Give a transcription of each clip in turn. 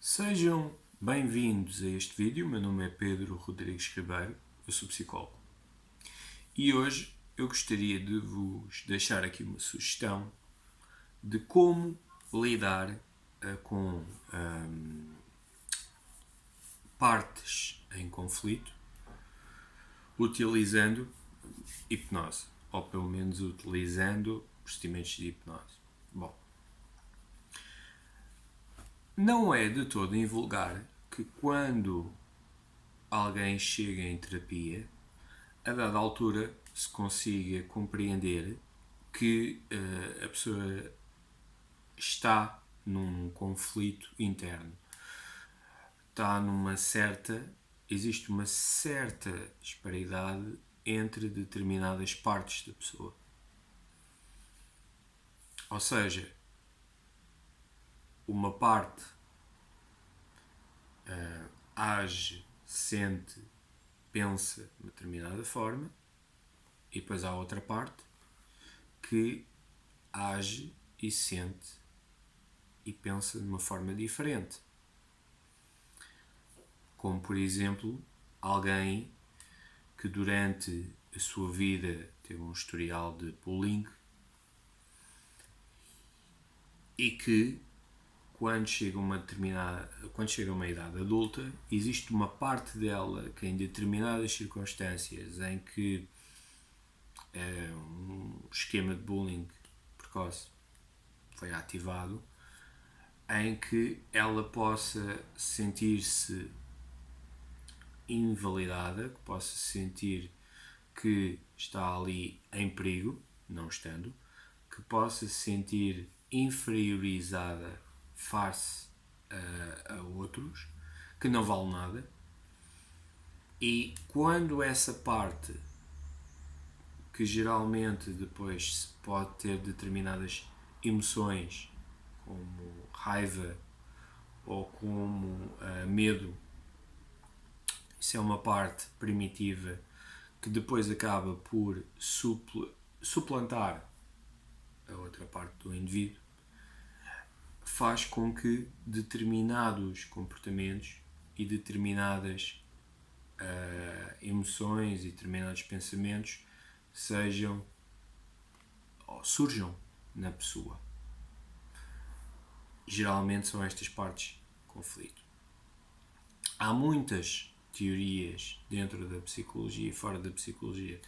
Sejam bem-vindos a este vídeo. Meu nome é Pedro Rodrigues Ribeiro, eu sou psicólogo. E hoje eu gostaria de vos deixar aqui uma sugestão de como lidar com partes em conflito utilizando hipnose, ou pelo menos utilizando procedimentos de hipnose. Bom, não é de todo invulgar que quando alguém chega em terapia, a dada altura se consiga compreender que a pessoa está num conflito interno. Existe uma certa disparidade entre determinadas partes da pessoa. Ou seja, uma parte age, sente, pensa de uma determinada forma, e depois há outra parte que age e sente e pensa de uma forma diferente. Como, por exemplo, alguém que durante a sua vida teve um historial de bullying e que quando chega a uma idade adulta, existe uma parte dela que em determinadas circunstâncias em que um esquema de bullying precoce foi ativado, em que ela possa sentir-se invalidada, que possa sentir que está ali em perigo, não estando, que possa se sentir inferiorizada face a outros, que não vale nada. E quando essa parte, que geralmente depois se pode ter determinadas emoções, como raiva ou como medo, isso é uma parte primitiva que depois acaba por suplantar a outra parte do indivíduo, faz com que determinados comportamentos e determinadas emoções e determinados pensamentos sejam ou surjam na pessoa. Geralmente são estas partes de conflito. Há muitas teorias dentro da psicologia e fora da psicologia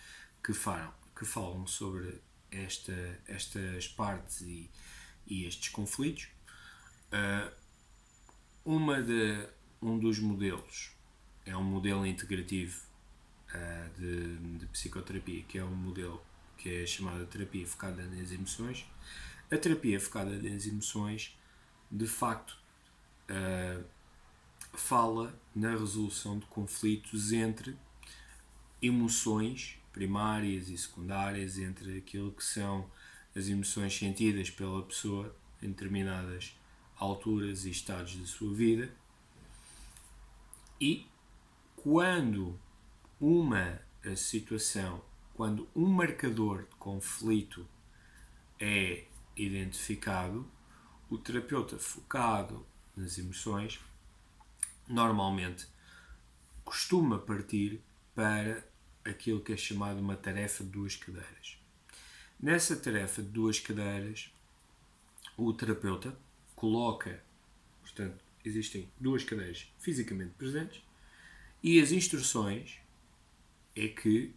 que falam sobre estas partes e estes conflitos. Um dos modelos é um modelo integrativo de psicoterapia, que é um modelo que é chamado de terapia focada nas emoções. A terapia focada nas emoções, de facto, fala na resolução de conflitos entre emoções primárias e secundárias, entre aquilo que são as emoções sentidas pela pessoa em determinadas alturas e estados da sua vida, e quando quando um marcador de conflito é identificado, o terapeuta focado nas emoções normalmente costuma partir para aquilo que é chamado uma tarefa de duas cadeiras. Nessa tarefa de duas cadeiras, o terapeuta coloca, portanto, existem duas cadeiras fisicamente presentes, e as instruções é que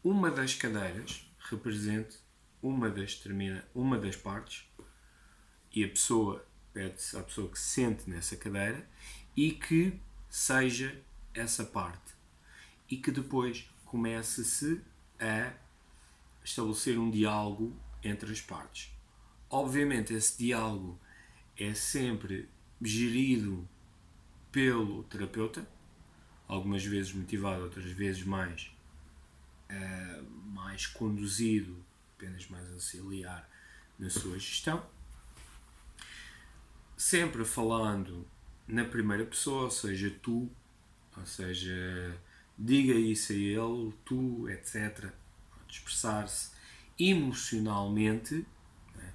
uma das cadeiras represente uma das partes, e a pessoa pede-se à pessoa que se sente nessa cadeira e que seja essa parte, e que depois comece-se a estabelecer um diálogo entre as partes. Obviamente esse diálogo é sempre gerido pelo terapeuta, algumas vezes motivado, outras vezes mais conduzido, apenas mais auxiliar na sua gestão, sempre falando na primeira pessoa, ou seja, tu, ou seja, diga isso a ele, tu, etc. Expressar-se emocionalmente, né,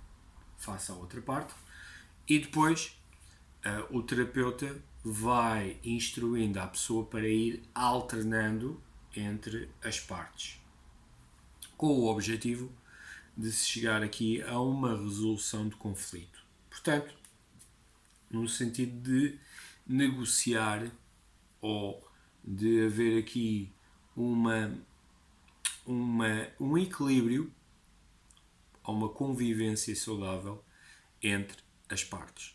face à outra parte, e depois o terapeuta vai instruindo a pessoa para ir alternando entre as partes, com o objetivo de se chegar aqui a uma resolução de conflito. Portanto, no sentido de negociar ou de haver aqui um equilíbrio ou uma convivência saudável entre as partes.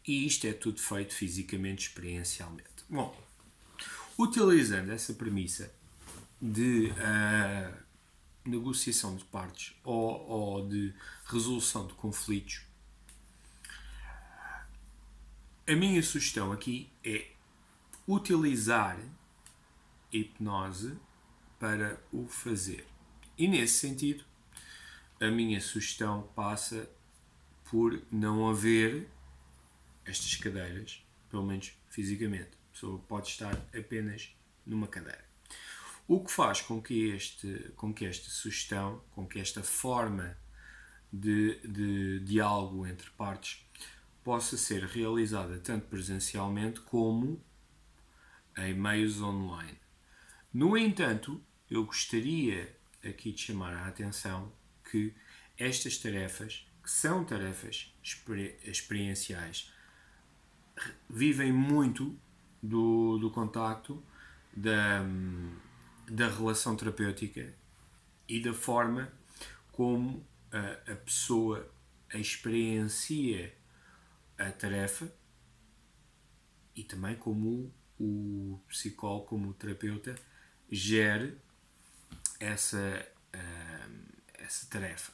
E isto é tudo feito fisicamente, experiencialmente. Bom, utilizando essa premissa de negociação de partes ou de resolução de conflitos, a minha sugestão aqui é utilizar a hipnose para o fazer. E nesse sentido, a minha sugestão passa por não haver estas cadeiras, pelo menos fisicamente. A pessoa pode estar apenas numa cadeira. O que faz com que esta sugestão, com que esta forma de diálogo entre partes possa ser realizada tanto presencialmente como em meios online. No entanto, eu gostaria aqui de chamar a atenção que estas tarefas, que são tarefas experienciais, vivem muito do contacto, da relação terapêutica e da forma como a pessoa experiencia a tarefa e também como o psicólogo, como o terapeuta, gere essa tarefa.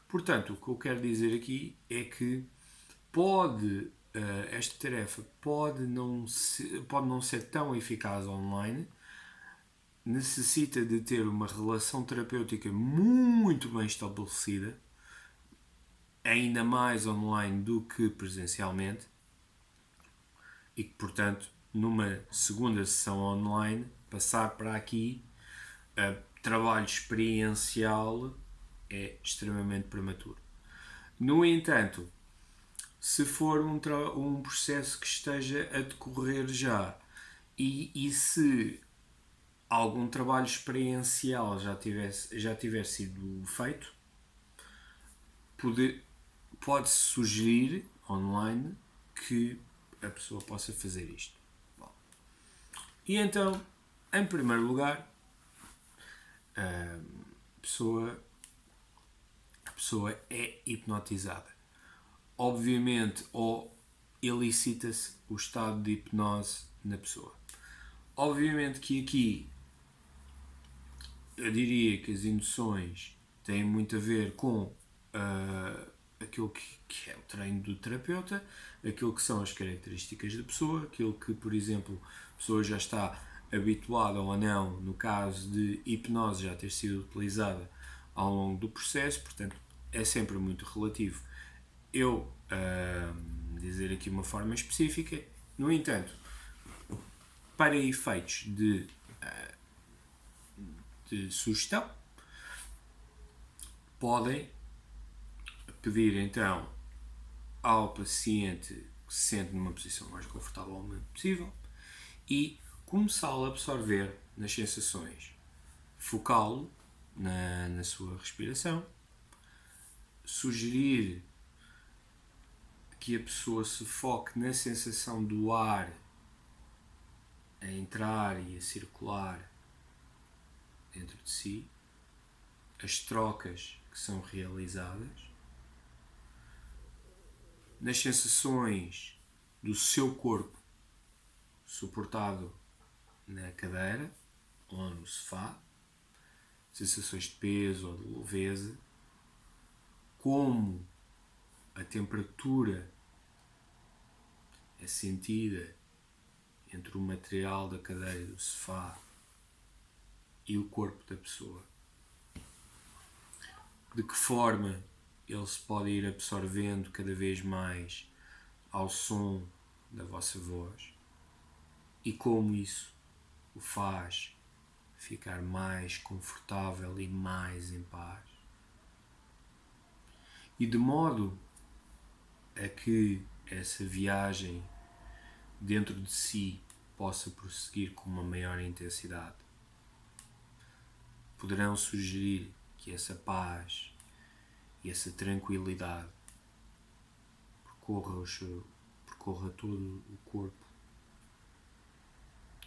Portanto, o que eu quero dizer aqui é que esta tarefa pode não ser tão eficaz online, necessita de ter uma relação terapêutica muito bem estabelecida, ainda mais online do que presencialmente, e que, portanto, numa segunda sessão online, passar para aqui trabalho experiencial é extremamente prematuro. No entanto, se for um processo que esteja a decorrer já e se algum trabalho experiencial já tiver sido feito, pode-se sugerir online que a pessoa possa fazer isto. Bom, e então, em primeiro lugar, a pessoa é hipnotizada. Obviamente, ou elicita-se o estado de hipnose na pessoa. Obviamente que aqui eu diria que as induções têm muito a ver com aquilo que é o treino do terapeuta, aquilo que são as características da pessoa, aquilo que, por exemplo, a pessoa já está habituada ou não, no caso de hipnose já ter sido utilizada ao longo do processo, portanto é sempre muito relativo eu dizer aqui uma forma específica. No entanto, para efeitos de sugestão, podem pedir então ao paciente que se sente numa posição mais confortável possível e começá-lo a absorver nas sensações, focá-lo na sua respiração, sugerir que a pessoa se foque na sensação do ar a entrar e a circular dentro de si, as trocas que são realizadas, nas sensações do seu corpo suportado na cadeira ou no sofá, sensações de peso ou de leveza, como a temperatura é sentida entre o material da cadeira e do sofá e o corpo da pessoa. De que forma ele se pode ir absorvendo cada vez mais ao som da vossa voz e como isso o faz ficar mais confortável e mais em paz. E de modo a que essa viagem dentro de si possa prosseguir com uma maior intensidade. Poderão sugerir que essa paz e essa tranquilidade percorra todo o corpo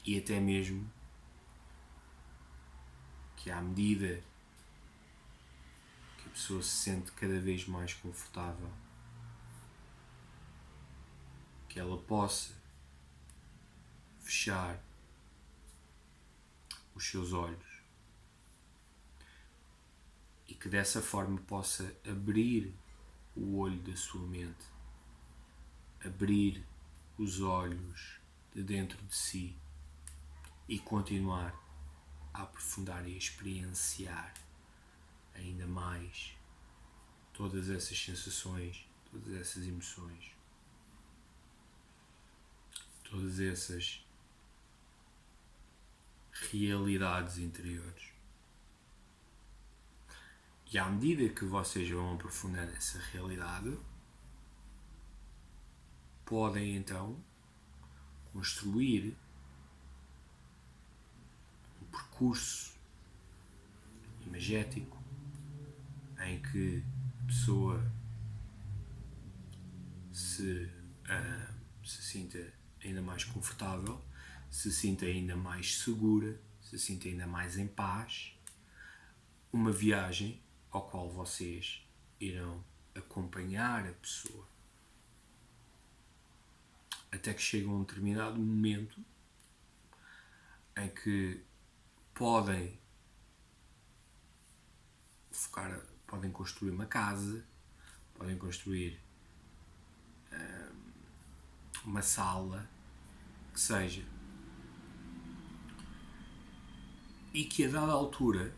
e até mesmo que, à medida que a pessoa se sente cada vez mais confortável, que ela possa fechar os seus olhos e que dessa forma possa abrir o olho da sua mente, abrir os olhos de dentro de si e continuar a aprofundar e a experienciar ainda mais todas essas sensações, todas essas emoções, todas essas realidades interiores. E à medida que vocês vão aprofundando essa realidade, podem então construir um percurso imagético em que a pessoa se sinta ainda mais confortável, se sinta ainda mais segura, se sinta ainda mais em paz. Uma viagem ao qual vocês irão acompanhar a pessoa até que chega um determinado momento em que podem construir uma casa, podem construir uma sala, que seja, e que a dada altura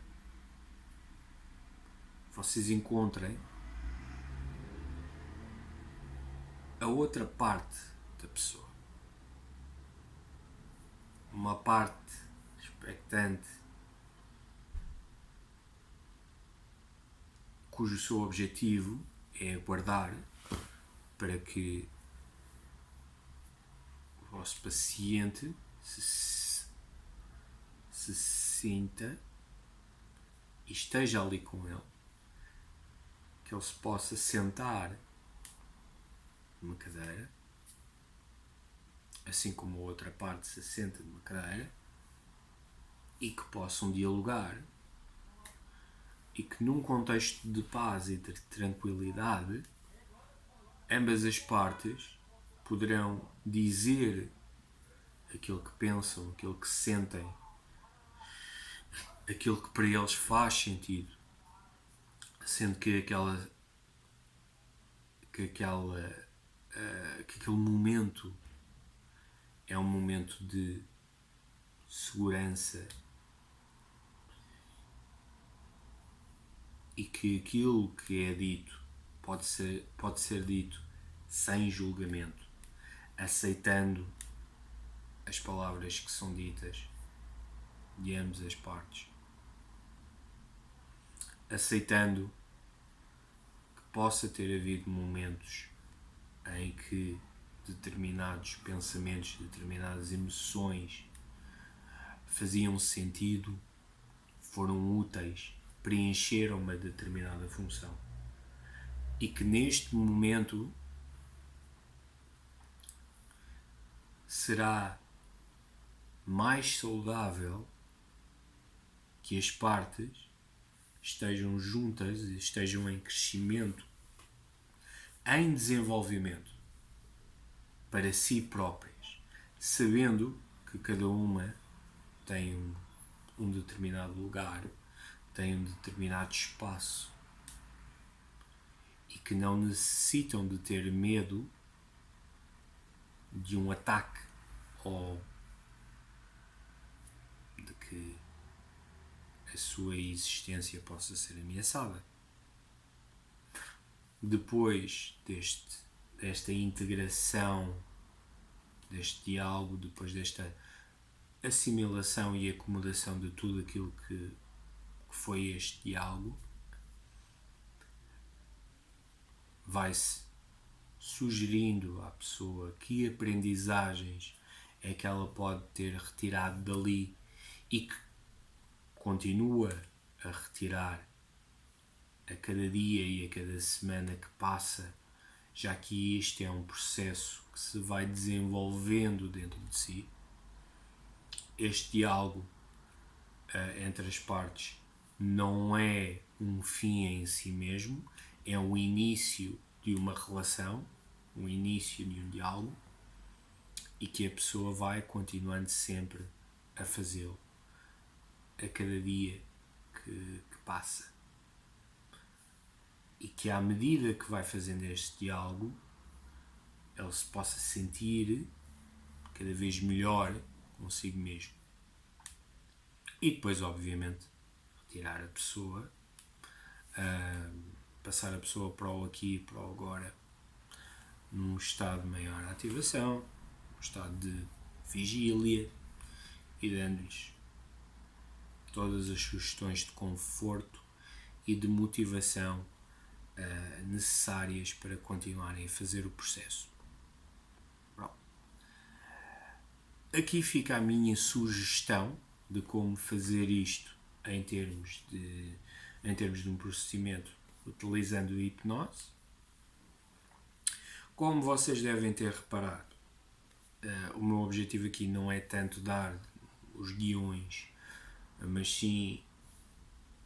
vocês encontrem a outra parte da pessoa, uma parte expectante, cujo seu objetivo é aguardar para que o vosso paciente se sinta e esteja ali com ele, que ele se possa sentar numa cadeira, assim como a outra parte se senta numa cadeira, e que possam dialogar, e que num contexto de paz e de tranquilidade ambas as partes poderão dizer aquilo que pensam, aquilo que sentem, aquilo que para eles faz sentido, sendo que aquele momento é um momento de segurança e que aquilo que é dito pode ser dito sem julgamento, aceitando as palavras que são ditas de ambas as partes, aceitando que possa ter havido momentos em que determinados pensamentos, determinadas emoções faziam sentido, foram úteis, preencheram uma determinada função, e que neste momento será mais saudável que as partes estejam juntas e estejam em crescimento, em desenvolvimento para si próprias, sabendo que cada uma tem um determinado lugar, tem um determinado espaço, e que não necessitam de ter medo de um ataque ou de que a sua existência possa ser ameaçada. Depois desta integração, deste diálogo, depois desta assimilação e acomodação de tudo aquilo que foi este diálogo, vai-se sugerindo à pessoa que aprendizagens é que ela pode ter retirado dali e que continua a retirar a cada dia e a cada semana que passa, já que isto é um processo que se vai desenvolvendo dentro de si. Este diálogo entre as partes não é um fim em si mesmo, é um início de uma relação, um início de um diálogo, e que a pessoa vai continuando sempre a fazê-lo a cada dia que passa. E que à medida que vai fazendo este diálogo, ele se possa sentir cada vez melhor consigo mesmo. E depois, obviamente, retirar a pessoa, passar a pessoa para o aqui e para o agora, num estado de maior ativação, num estado de vigília, e dando-lhes todas as sugestões de conforto e de motivação necessárias para continuarem a fazer o processo. Pronto. Aqui fica a minha sugestão de como fazer isto em termos de um procedimento utilizando a hipnose. Como vocês devem ter reparado, o meu objetivo aqui não é tanto dar os guiões, mas sim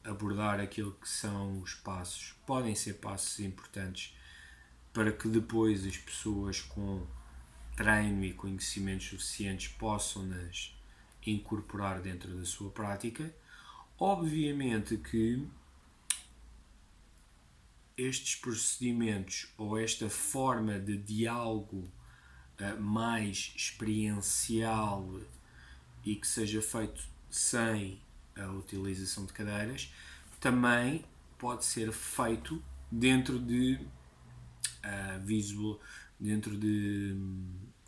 abordar aquilo que são os passos. Podem ser passos importantes para que depois as pessoas com treino e conhecimentos suficientes possam-nas incorporar dentro da sua prática. Obviamente que estes procedimentos ou esta forma de diálogo mais experiencial e que seja feito sem a utilização de cadeiras também pode ser feito dentro de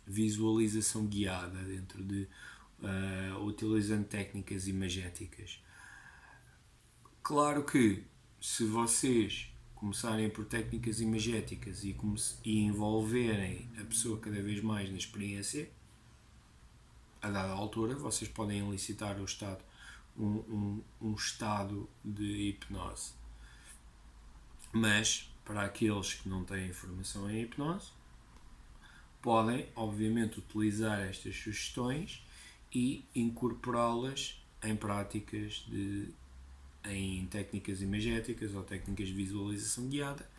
visualização guiada, dentro de utilizando técnicas imagéticas. Claro que se vocês começarem por técnicas imagéticas e envolverem a pessoa cada vez mais na experiência, a dada altura vocês podem elicitar o estado, um estado de hipnose. Mas para aqueles que não têm formação em hipnose, podem obviamente utilizar estas sugestões e incorporá-las em práticas em técnicas imagéticas ou técnicas de visualização guiada,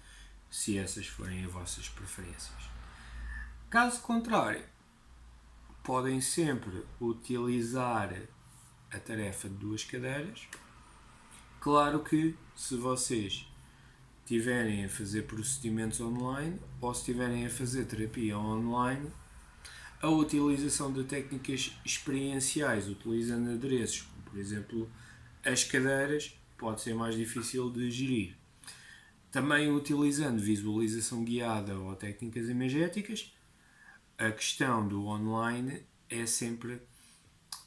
se essas forem as vossas preferências. Caso contrário, podem sempre utilizar a tarefa de 2 cadeiras. Claro que se vocês estiverem a fazer procedimentos online ou se estiverem a fazer terapia online, a utilização de técnicas experienciais utilizando adereços, como por exemplo as cadeiras, pode ser mais difícil de gerir. Também utilizando visualização guiada ou técnicas imagéticas, a questão do online é sempre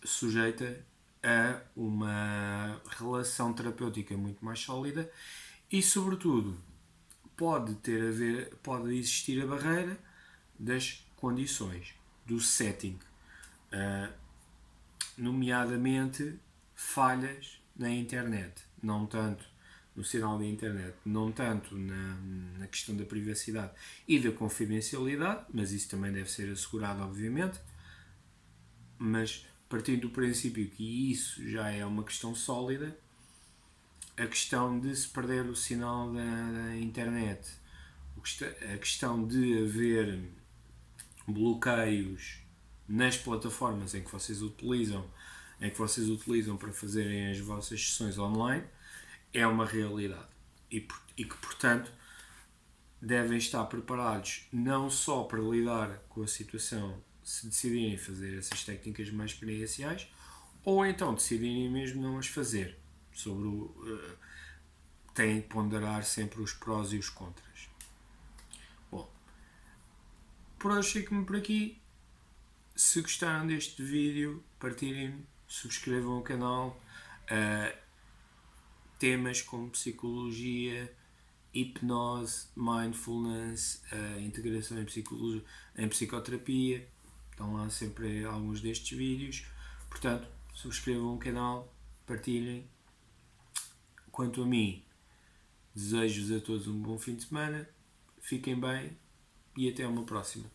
sujeita a uma relação terapêutica muito mais sólida e, sobretudo, pode existir a barreira das condições, do setting, nomeadamente falhas na internet, não tanto no sinal da internet, não tanto na questão da privacidade e da confidencialidade, mas isso também deve ser assegurado, obviamente, mas partindo do princípio que isso já é uma questão sólida, a questão de se perder o sinal da internet, a questão de haver bloqueios nas plataformas em que vocês utilizam para fazerem as vossas sessões online, é uma realidade e que, portanto, devem estar preparados não só para lidar com a situação se decidirem fazer essas técnicas mais experienciais ou então decidirem mesmo não as fazer. Têm de ponderar sempre os prós e os contras. Bom, por hoje fico-me por aqui. Se gostaram deste vídeo, partilhem, subscrevam o canal. Temas como psicologia hipnose, mindfulness, integração em psicologia, em psicoterapia. Estão lá sempre alguns destes vídeos. Portanto, subscrevam o canal, partilhem. Quanto a mim, desejo-vos a todos um bom fim de semana. Fiquem bem e até uma próxima.